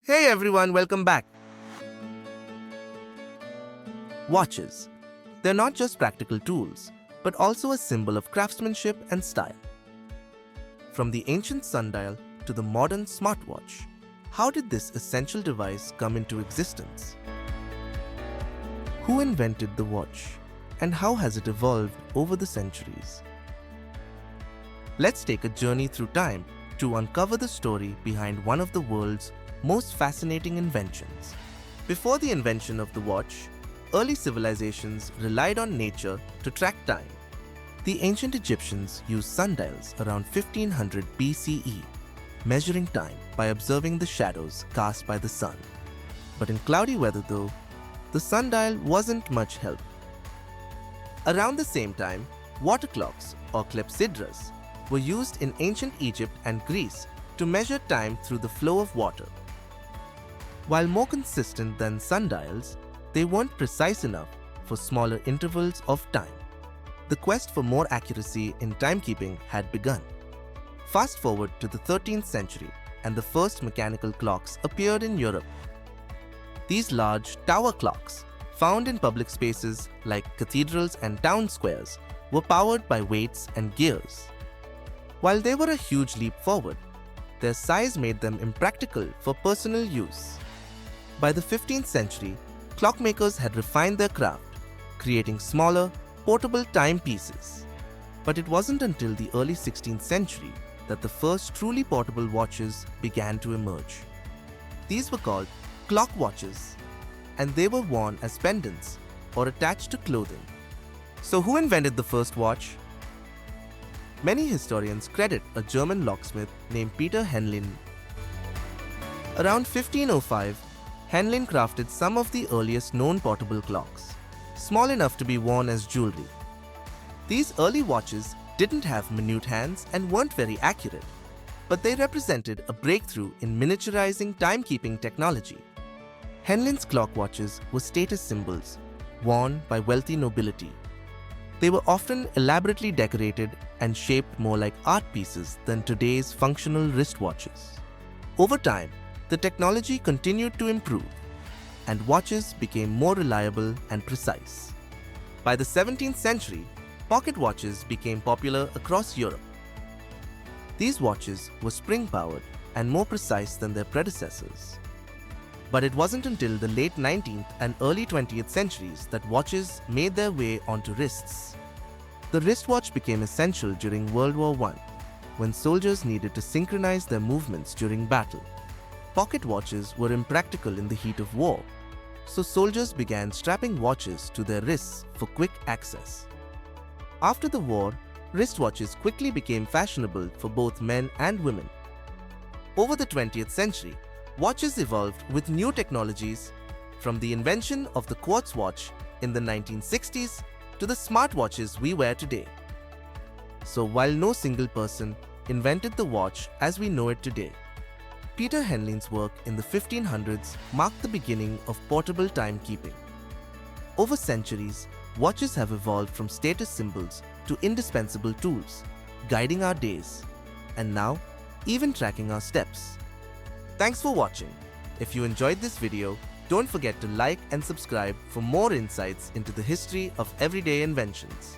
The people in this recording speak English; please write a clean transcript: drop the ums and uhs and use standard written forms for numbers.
Hey everyone, welcome back. Watches. They're not just practical tools, but also a symbol of craftsmanship and style. From the ancient sundial to the modern smartwatch, how did this essential device come into existence? Who invented the watch, and how has it evolved over the centuries? Let's take a journey through time to uncover the story behind one of the world's most fascinating inventions. Before the invention of the watch, early civilizations relied on nature to track time. The ancient Egyptians used sundials around 1500 BCE, measuring time by observing the shadows cast by the sun. But in cloudy weather though, the sundial wasn't much help. Around the same time, water clocks or clepsydras were used in ancient Egypt and Greece to measure time through the flow of water. While more consistent than sundials, they weren't precise enough for smaller intervals of time. The quest for more accuracy in timekeeping had begun. Fast forward to the 13th century, and the first mechanical clocks appeared in Europe. These large tower clocks, found in public spaces like cathedrals and town squares, were powered by weights and gears. While they were a huge leap forward, their size made them impractical for personal use. By the 15th century, clockmakers had refined their craft, creating smaller, portable timepieces. But it wasn't until the early 16th century that the first truly portable watches began to emerge. These were called clock watches, and they were worn as pendants or attached to clothing. So who invented the first watch? Many historians credit a German locksmith named Peter Henlein. Around 1505, Henlein crafted some of the earliest known portable clocks, small enough to be worn as jewelry. These early watches didn't have minute hands and weren't very accurate, but they represented a breakthrough in miniaturizing timekeeping technology. Henlein's clock watches were status symbols, worn by wealthy nobility. They were often elaborately decorated and shaped more like art pieces than today's functional wristwatches. Over time, the technology continued to improve, and watches became more reliable and precise. By the 17th century, pocket watches became popular across Europe. These watches were spring-powered and more precise than their predecessors. But it wasn't until the late 19th and early 20th centuries that watches made their way onto wrists. The wristwatch became essential during World War I, when soldiers needed to synchronize their movements during battle. Pocket watches were impractical in the heat of war, so soldiers began strapping watches to their wrists for quick access. After the war, wristwatches quickly became fashionable for both men and women. Over the 20th century, watches evolved with new technologies, from the invention of the quartz watch in the 1960s to the smartwatches we wear today. So while no single person invented the watch as we know it today, Peter Henlein's work in the 1500s marked the beginning of portable timekeeping. Over centuries, watches have evolved from status symbols to indispensable tools, guiding our days, and now even tracking our steps. Thanks for watching. If you enjoyed this video, don't forget to like and subscribe for more insights into the history of everyday inventions.